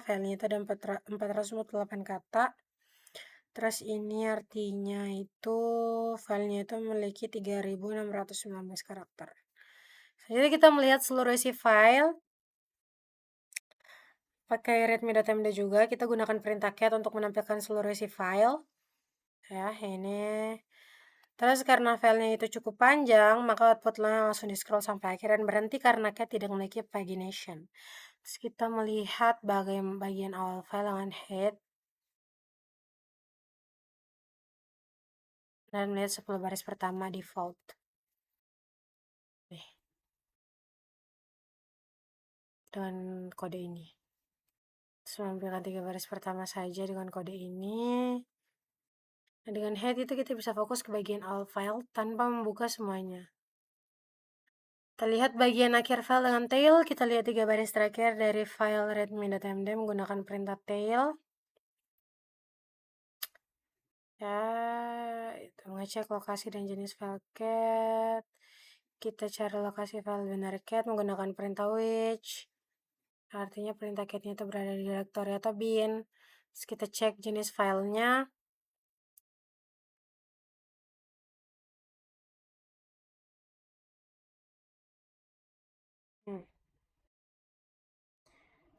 A: filenya itu ada 448 kata. Terus ini artinya itu filenya itu memiliki 3619 karakter. Jadi kita melihat seluruh isi file pakai Redmi.md juga. Kita gunakan perintah cat untuk menampilkan seluruh isi file. Ya, ini. Terus karena filenya itu cukup panjang, maka outputnya langsung di scroll sampai akhir dan berhenti karena cat tidak memiliki pagination. Terus kita melihat bagian awal file dengan head dan melihat 10 baris pertama default. Nih, dengan kode ini. Terus menampilkan 3 baris pertama saja dengan kode ini. Nah, dengan head itu kita bisa fokus ke bagian awal file tanpa membuka semuanya. Kita lihat bagian akhir file dengan tail. Kita lihat 3 baris terakhir dari file redmi.md menggunakan perintah tail. Ya, itu mengecek lokasi dan jenis file cat. Kita cari lokasi file binary cat menggunakan perintah which. Artinya perintah catnya itu berada di directory atau bin. Terus kita cek jenis filenya.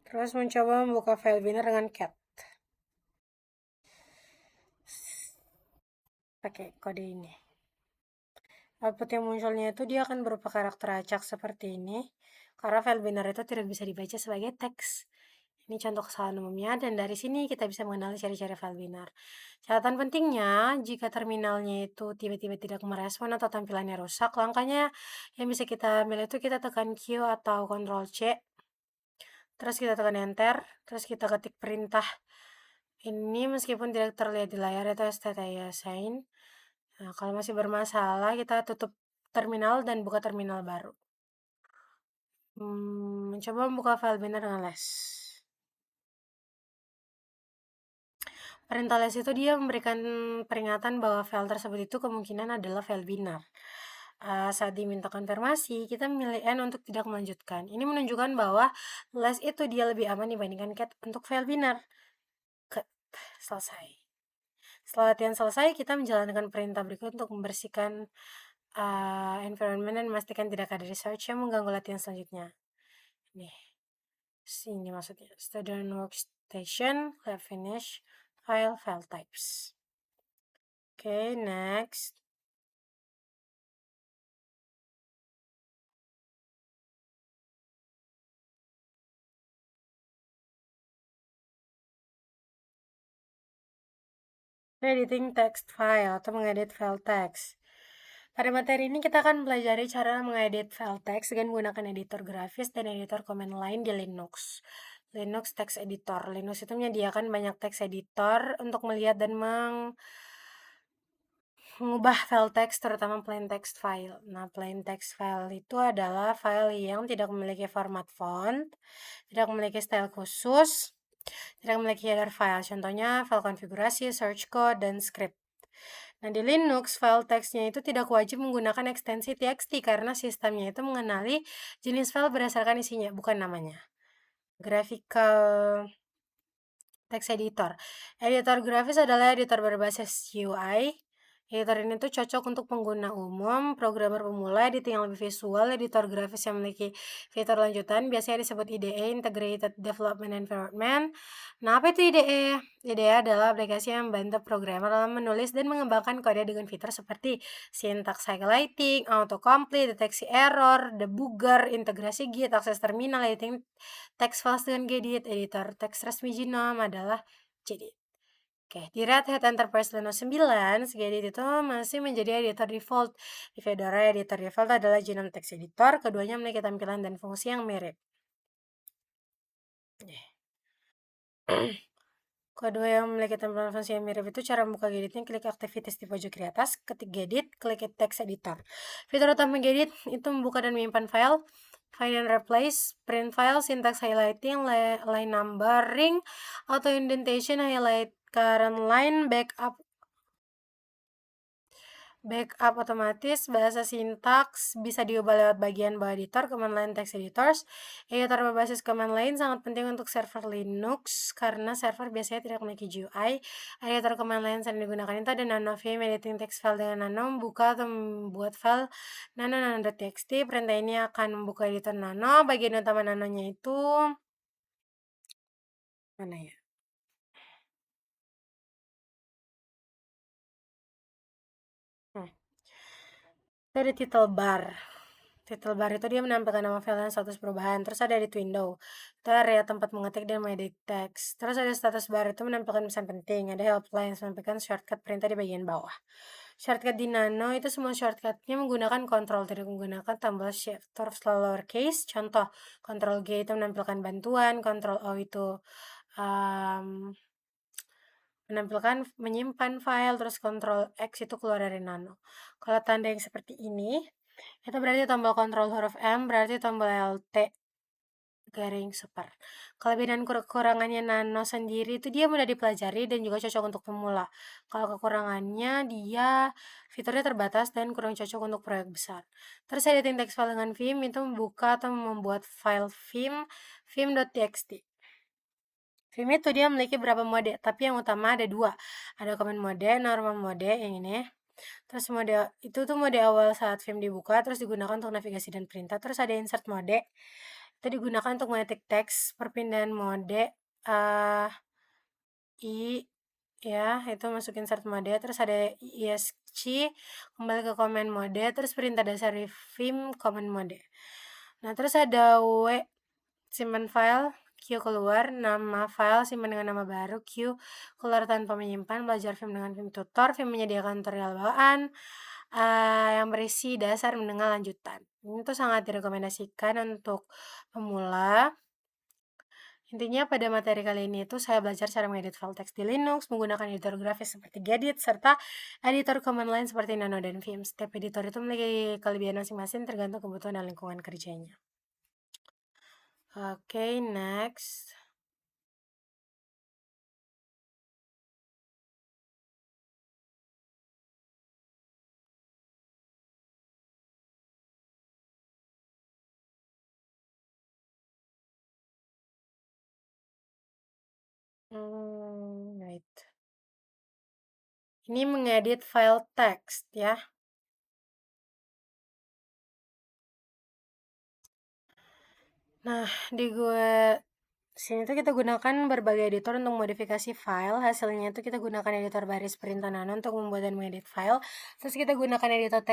A: Terus mencoba membuka file binary dengan cat. Pakai kode ini. Output yang munculnya itu dia akan berupa karakter acak seperti ini. Karena file binary itu tidak bisa dibaca sebagai teks. Ini contoh kesalahan umumnya dan dari sini kita bisa mengenali ciri-ciri file binar. Catatan pentingnya, jika terminalnya itu tiba-tiba tidak merespon atau tampilannya rusak, langkahnya yang bisa kita ambil itu kita tekan Q atau Ctrl C. Terus kita tekan enter, terus kita ketik perintah ini meskipun tidak terlihat di layar itu STTI assign. Nah, kalau masih bermasalah, kita tutup terminal dan buka terminal baru. Mencoba membuka file binar dengan less. Perintah less itu dia memberikan peringatan bahwa file tersebut itu kemungkinan adalah file binar. Saat diminta konfirmasi, kita memilih N untuk tidak melanjutkan. Ini menunjukkan bahwa less itu dia lebih aman dibandingkan cat untuk file binar. Selesai. Setelah latihan selesai, kita menjalankan perintah berikut untuk membersihkan environment dan memastikan tidak ada research yang mengganggu latihan selanjutnya. Nih, sini maksudnya. Student workstation, lab finish, file types. Oke, next. Editing text file atau mengedit file text. Pada materi ini kita akan belajar cara mengedit file text dengan menggunakan editor grafis dan editor command line di Linux. Linux Text Editor. Linux itu menyediakan banyak text editor untuk melihat dan mengubah file text, terutama plain text file. Nah, plain text file itu adalah file yang tidak memiliki format font, tidak memiliki style khusus, tidak memiliki header file. Contohnya file konfigurasi, search code, dan script. Nah, di Linux, file text-nya itu tidak wajib menggunakan ekstensi txt karena sistemnya itu mengenali jenis file berdasarkan isinya, bukan namanya. Graphical text editor. Editor grafis adalah editor berbasis UI. Editor ini tuh cocok untuk pengguna umum, programmer pemula, editing yang lebih visual, editor grafis yang memiliki fitur lanjutan, biasanya disebut IDE, Integrated Development Environment. Nah, apa itu IDE? IDE adalah aplikasi yang membantu programmer dalam menulis dan mengembangkan kode dengan fitur seperti syntax highlighting, autocomplete, deteksi error, debugger, integrasi Git, akses terminal, editing text files dengan Gedit. Editor teks resmi GNOME adalah Gedit. Oke, di Red Hat Enterprise Linux 9, Gedit itu masih menjadi editor default. Di Fedora, editor default adalah GNOME Text Editor. Keduanya memiliki tampilan dan fungsi yang mirip. Kedua yang memiliki tampilan fungsi yang mirip itu cara membuka Geditnya, klik Activities di pojok kiri atas, ketik Gedit, klik Text Editor. Fitur utama Gedit itu membuka dan menyimpan file, find and replace, print file, syntax highlighting, line numbering, auto indentation, highlight current line, backup otomatis, bahasa sintaks bisa diubah lewat bagian bawah editor, command line text editors. Editor berbasis command line sangat penting untuk server Linux karena server biasanya tidak memiliki GUI. Editor command line sering digunakan itu ada nano-vim, editing text file dengan nano, membuka atau membuat file nano.txt. Perintah ini akan membuka editor nano. Bagian utama nanonya itu mana ya? Itu ada title bar. Title bar itu dia menampilkan nama file dan status perubahan. Terus ada edit window. Itu area tempat mengetik dan mengedit teks. Terus ada status bar itu menampilkan pesan penting. Ada helpline yang menampilkan shortcut perintah di bagian bawah. Shortcut di Nano itu semua shortcutnya menggunakan control, tidak menggunakan tombol shift. Terus lowercase, contoh, control G itu menampilkan bantuan, control O itu menampilkan menyimpan file, terus Ctrl X itu keluar dari Nano. Kalau tanda yang seperti ini, itu berarti tombol kontrol huruf M, berarti tombol LT garing super. Kelebihan dan kekurangannya Nano sendiri itu dia mudah dipelajari dan juga cocok untuk pemula. Kalau kekurangannya dia fiturnya terbatas dan kurang cocok untuk proyek besar. Terus editing text file dengan Vim itu membuka atau membuat file vim.txt. Vim itu dia memiliki beberapa mode, tapi yang utama ada dua. Ada command mode, normal mode, yang ini. Terus mode itu tuh mode awal saat Vim dibuka, terus digunakan untuk navigasi dan perintah. Terus ada insert mode, itu digunakan untuk mengetik teks, perpindahan mode, ya, itu masuk insert mode. Terus ada ESC, kembali ke command mode, terus perintah dasar Vim, command mode. Nah, terus ada simpan file, Q keluar, nama file simpan dengan nama baru, Q keluar tanpa menyimpan, belajar Vim dengan Vim tutor, Vim menyediakan tutorial bawaan yang berisi dasar mendengar lanjutan. Ini tuh sangat direkomendasikan untuk pemula. Intinya pada materi kali ini itu saya belajar cara mengedit file teks di Linux menggunakan editor grafis seperti Gedit serta editor command line seperti Nano dan Vim. Setiap editor itu memiliki kelebihan masing-masing tergantung kebutuhan dan lingkungan kerjanya. Oke, next. Wait. Ini mengedit file teks ya. Nah, di sini tuh kita gunakan berbagai editor untuk modifikasi file. Hasilnya tuh kita gunakan editor baris perintah Nano untuk membuat dan mengedit file. Terus kita gunakan editor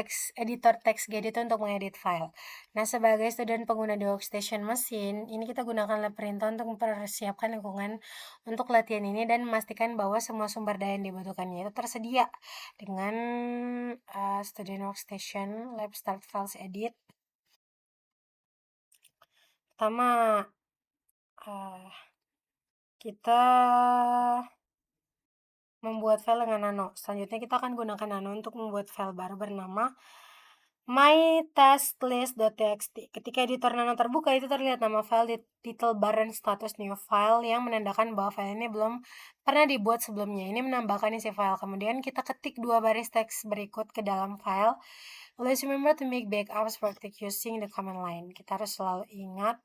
A: teks Gedit untuk mengedit file. Nah, sebagai student pengguna di workstation mesin, ini kita gunakan lab perintah untuk mempersiapkan lingkungan untuk latihan ini dan memastikan bahwa semua sumber daya yang dibutuhkannya itu tersedia dengan student workstation lab start files edit. Pertama, kita membuat file dengan Nano. Selanjutnya kita akan gunakan Nano untuk membuat file baru bernama mytasklist.txt. Ketika editor Nano terbuka, itu terlihat nama file di title bar dan status new file yang menandakan bahwa file ini belum pernah dibuat sebelumnya. Ini menambahkan isi file. Kemudian kita ketik dua baris teks berikut ke dalam file. Always remember to make backups for using the command line. Kita harus selalu ingat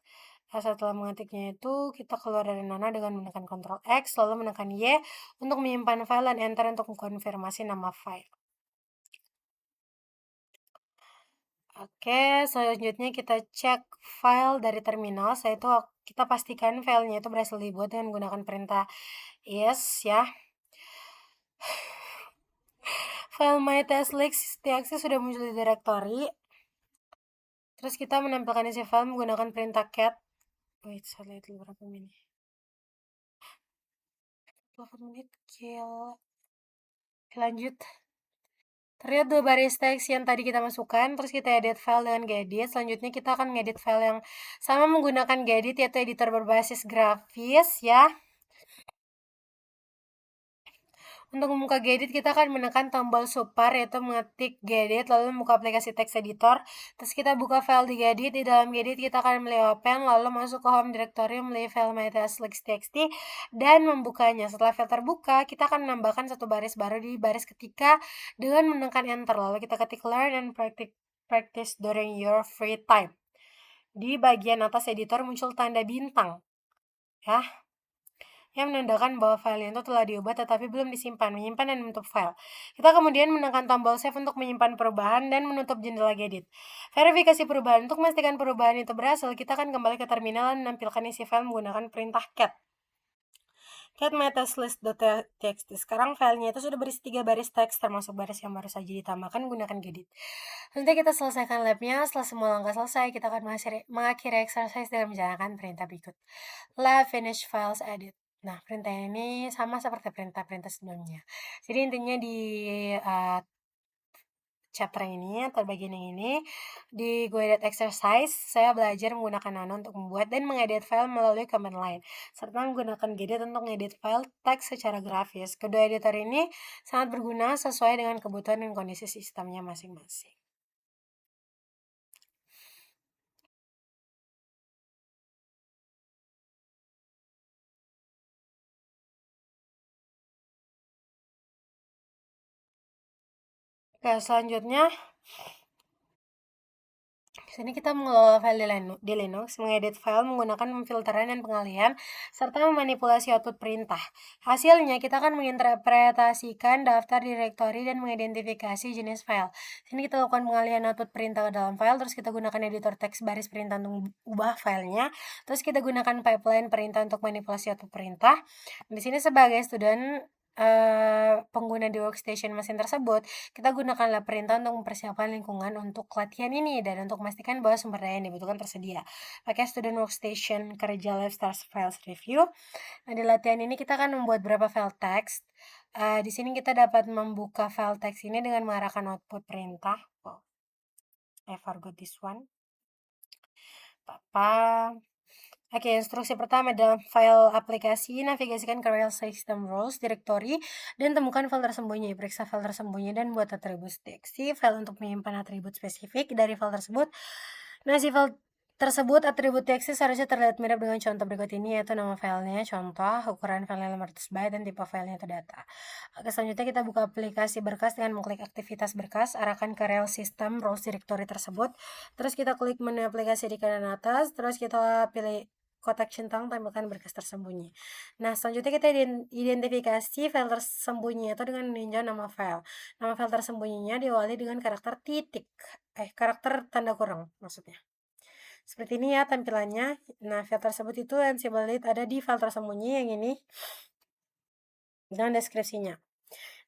A: setelah mengetiknya itu kita keluar dari Nano dengan menekan Ctrl X lalu menekan Y untuk menyimpan file dan enter untuk mengkonfirmasi nama file. Oke, selanjutnya kita cek file dari terminal. Itu kita pastikan filenya itu berhasil dibuat dengan menggunakan perintah yes ya. File mytasklist.txt sudah muncul di directory. Terus kita menampilkan isi file menggunakan perintah cat. Wait, saya lihat dulu berapa menit. 8 menit, kill. Lanjut. Terlihat dua baris teks yang tadi kita masukkan, terus kita edit file dengan Gedit. Selanjutnya kita akan ngedit file yang sama menggunakan Gedit, yaitu editor berbasis grafis ya. Untuk membuka Gedit, kita akan menekan tombol super, yaitu mengetik Gedit, lalu membuka aplikasi text editor. Terus kita buka file di Gedit. Di dalam Gedit, kita akan memilih open, lalu masuk ke home directory, memilih file mytask.txt, dan membukanya. Setelah file terbuka, kita akan menambahkan satu baris baru di baris ketiga dengan menekan enter. Lalu kita ketik learn and practice during your free time. Di bagian atas editor muncul tanda bintang, ya, yang menandakan bahwa file itu telah diubah tetapi belum disimpan, menyimpan dan menutup file. Kita kemudian menekan tombol save untuk menyimpan perubahan dan menutup jendela Gedit. Verifikasi perubahan. Untuk memastikan perubahan itu berhasil, kita akan kembali ke terminal dan menampilkan isi file menggunakan perintah cat. Cat mytask.txt. Sekarang filenya itu sudah berisi 3 baris teks termasuk baris yang baru saja ditambahkan menggunakan Gedit. Nanti kita selesaikan labnya. Setelah semua langkah selesai, kita akan mengakhiri exercise dengan menjalankan perintah berikut. Lab finish files edit. Nah, perintah ini sama seperti perintah-perintah sebelumnya. Jadi intinya di chapter ini atau bagian yang ini di guided exercise saya belajar menggunakan Nano untuk membuat dan mengedit file melalui command line serta menggunakan Gedit untuk mengedit file teks secara grafis. Kedua editor ini sangat berguna sesuai dengan kebutuhan dan kondisi sistemnya masing-masing. Oke, selanjutnya di sini kita mengelola file di Linux, mengedit file menggunakan pemfilteran dan pengalihan, serta memanipulasi output perintah. Hasilnya, kita akan menginterpretasikan daftar direktori dan mengidentifikasi jenis file. Sini kita lakukan pengalihan output perintah ke dalam file, terus kita gunakan editor teks baris perintah untuk ubah filenya, terus kita gunakan pipeline perintah untuk manipulasi output perintah. Di sini sebagai student pengguna di workstation mesin tersebut, kita gunakanlah perintah untuk mempersiapkan lingkungan untuk latihan ini dan untuk memastikan bahwa sumber daya yang dibutuhkan tersedia. Pakai student workstation kerja live stars files review. Nah, di latihan ini kita akan membuat beberapa file teks. Di sini kita dapat membuka file teks ini dengan mengarahkan output perintah. Oh, I forgot this one. Papa. Oke, instruksi pertama dalam file aplikasi, navigasikan ke Real System Roles Directory dan temukan file tersembunyi. Periksa file tersembunyi dan buat atribut txt, file untuk menyimpan atribut spesifik dari file tersebut. Nah, si file tersebut atribut txt seharusnya terlihat mirip dengan contoh berikut ini, yaitu nama filenya, contoh, ukuran filenya 500 byte, dan tipe filenya itu data. Oke, selanjutnya kita buka aplikasi berkas dengan mengklik aktivitas berkas, arahkan ke Real System Roles Directory tersebut. Terus kita klik menu aplikasi di kanan atas, terus kita pilih kotak centang tampilkan berkas tersembunyi. Nah, selanjutnya kita identifikasi file tersembunyi itu dengan meninjau nama file. Nama file tersembunyinya diawali dengan karakter karakter tanda kurang maksudnya. Seperti ini ya tampilannya. Nah, file tersebut itu Ansible ada di file tersembunyi yang ini dan deskripsinya.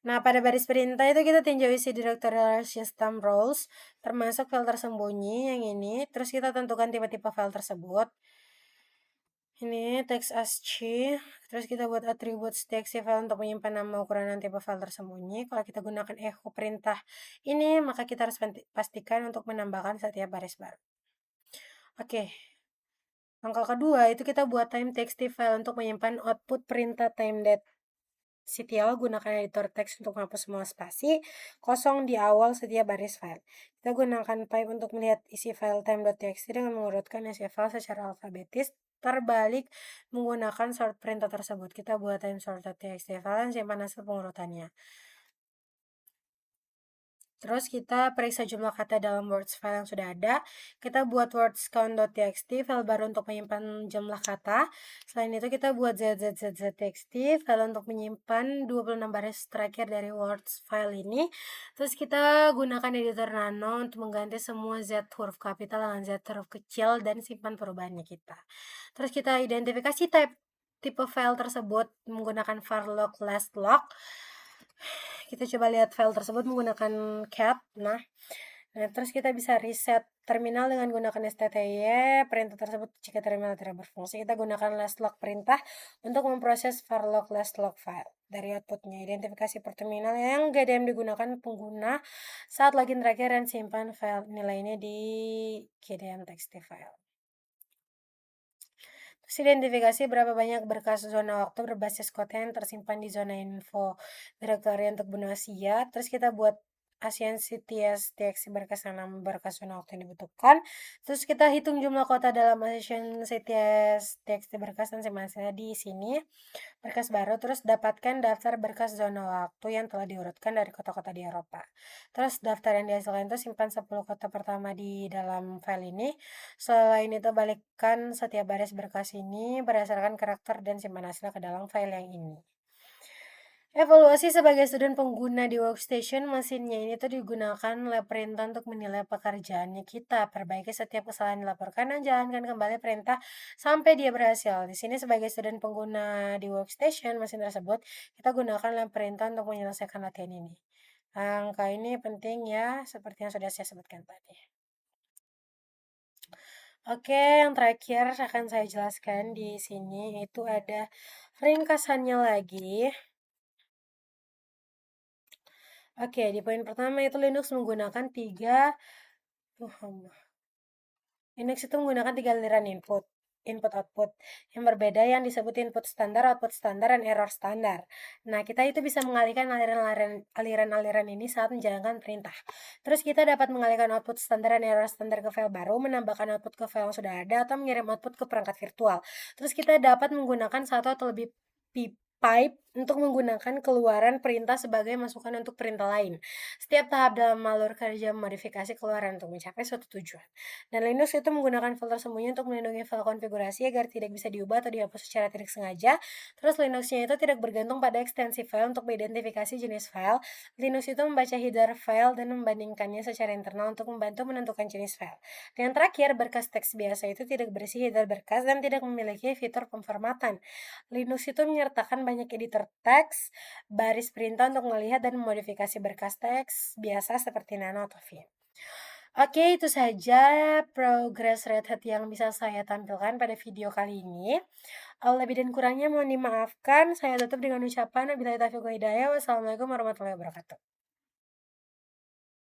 A: Nah, pada baris perintah itu kita tinjau isi directorial system roles, termasuk file tersembunyi yang ini. Terus kita tentukan tipe-tipe file tersebut. Ini teks ASCII, terus kita buat atribut txt file untuk menyimpan nama, ukuran, dan tipe file tersembunyi. Kalau kita gunakan echo perintah ini, maka kita harus pastikan untuk menambahkan setiap baris baru. Oke. Langkah kedua itu kita buat time.txt file untuk menyimpan output perintah time.ctl. Gunakan editor teks untuk menghapus semua spasi kosong di awal setiap baris file. Kita gunakan pipe untuk melihat isi file time.txt dengan mengurutkan isi file secara alfabetis terbalik menggunakan sort perintah tersebut. Kita buat time sort.txt file dan simpan hasil pengurutannya. Terus kita periksa jumlah kata dalam words file yang sudah ada. Kita buat words count.txt, file baru untuk menyimpan jumlah kata. Selain itu kita buat zzz.txt, file untuk menyimpan 26 baris terakhir dari words file ini. Terus kita gunakan editor Nano untuk mengganti semua z huruf kapital dengan z huruf kecil dan simpan perubahannya kita. Terus kita identifikasi tipe file tersebut menggunakan var lock last lock. Kita coba lihat file tersebut menggunakan cat. Nah, terus kita bisa reset terminal dengan gunakan stty. Perintah tersebut jika terminal tidak berfungsi, kita gunakan last lock perintah untuk memproses var lock last lock file dari outputnya. Identifikasi per terminal yang GDM digunakan pengguna saat login terakhir dan simpan file nilainya di GDM text file. Terus identifikasi berapa banyak berkas zona waktu berbasis kode yang tersimpan di zona info directory untuk benua Asia. Terus kita buat ASEAN CTS TXT berkas 6 berkas zona waktu yang dibutuhkan. Terus kita hitung jumlah kota dalam ASEAN CTS TXT berkas dan simpan di sini. Berkas baru, terus dapatkan daftar berkas zona waktu yang telah diurutkan dari kota-kota di Eropa. Terus daftar yang dihasilkan itu simpan 10 kota pertama di dalam file ini. Selain itu balikkan setiap baris berkas ini berdasarkan karakter dan simpan hasil ke dalam file yang ini. Evaluasi sebagai student pengguna di workstation mesinnya ini tuh digunakan lab perintah untuk menilai pekerjaannya kita. Perbaiki setiap kesalahan dilaporkan dan jalankan kembali perintah sampai dia berhasil. Di sini sebagai student pengguna di workstation mesin tersebut, kita gunakan lab perintah untuk menyelesaikan latihan ini. Angka ini penting ya, seperti yang sudah saya sebutkan tadi. Oke, yang terakhir akan saya jelaskan di sini itu ada ringkasannya lagi. Oke, di poin pertama itu Linux menggunakan Linux itu menggunakan 3 aliran input output yang berbeda yang disebut input standar, output standar, dan error standar. Nah, kita itu bisa mengalihkan aliran-aliran ini saat menjalankan perintah. Terus kita dapat mengalihkan output standar dan error standar ke file baru, menambahkan output ke file yang sudah ada, atau mengirim output ke perangkat virtual. Terus kita dapat menggunakan satu atau lebih pipe untuk menggunakan keluaran perintah sebagai masukan untuk perintah lain. Setiap tahap dalam malur kerja memodifikasi keluaran untuk mencapai suatu tujuan. Dan Linux itu menggunakan filter sembunyi untuk melindungi file konfigurasi agar tidak bisa diubah atau dihapus secara tidak sengaja. Terus Linuxnya itu tidak bergantung pada ekstensi file untuk mengidentifikasi jenis file. Linux itu membaca header file dan membandingkannya secara internal untuk membantu menentukan jenis file. Dan yang terakhir, berkas teks biasa itu tidak berisi header berkas dan tidak memiliki fitur pemformatan. Linux itu menyertakan banyak editor teks, baris perintah untuk melihat dan memodifikasi berkas teks biasa seperti Nano atau Vim. Oke, itu saja progres Red Hat yang bisa saya tampilkan pada video kali ini. Lebih dan kurangnya mohon dimaafkan. Saya tutup dengan ucapan wabillahi taufiq wal hidayah. Wassalamualaikum warahmatullahi wabarakatuh.